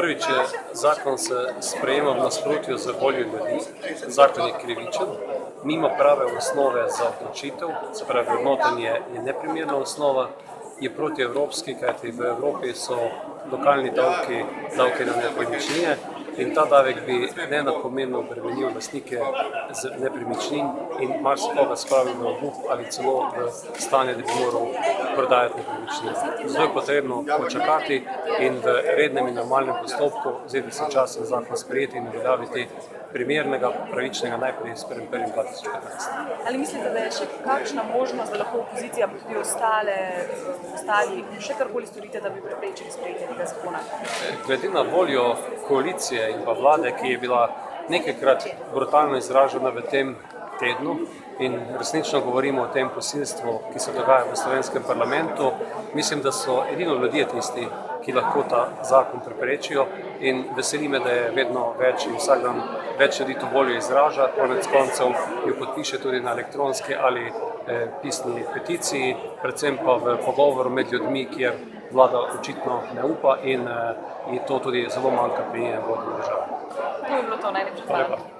Prvič, zakon se sprejema v nasprotju z voljo ljudi, zakon je krivičen, nima prave osnove za odločitev, se pravi, vrednotenje je neprimerna osnova, je protievropski, kajti v Evropi so lokalni davki na nepremičnine in ta davek bi neenakomerno obremenil lastnike z nepremičnin in marsikoga spravil v obup ali celo v stanje, da bi moral prodajati nepremičnine. Zato je potrebno počakati in v rednem in normalnem postopku vzeti si čas in zakon sprejeti in uveljaviti primernega, pravičnega najprej s 1.1.2015. Ali mislite, da je še kakšna možnost, da lahko opozicija pa tudi ostali še karkoli storite, da bi preprečili sprejetje tega zakona? Glede na voljo koalicije in pa vlade, ki je bila nekajkrat brutalno izražena v tem tednu in resnično govorimo o tem posilstvu, ki se dogaja v slovenskem parlamentu, mislim, da so edino ljudje tisti, ki lahko ta zakon preprečijo in veseli me, da je vedno več in vsak dan več ljudi to voljo izraža, konec koncev jo podpiše tudi na elektronski ali pisni peticiji, predvsem pa v pogovoru med ljudmi, kjer vlada očitno ne upa in to tudi zelo manjka pri njenem vodenju države. To je bilo to, najlepša hvala.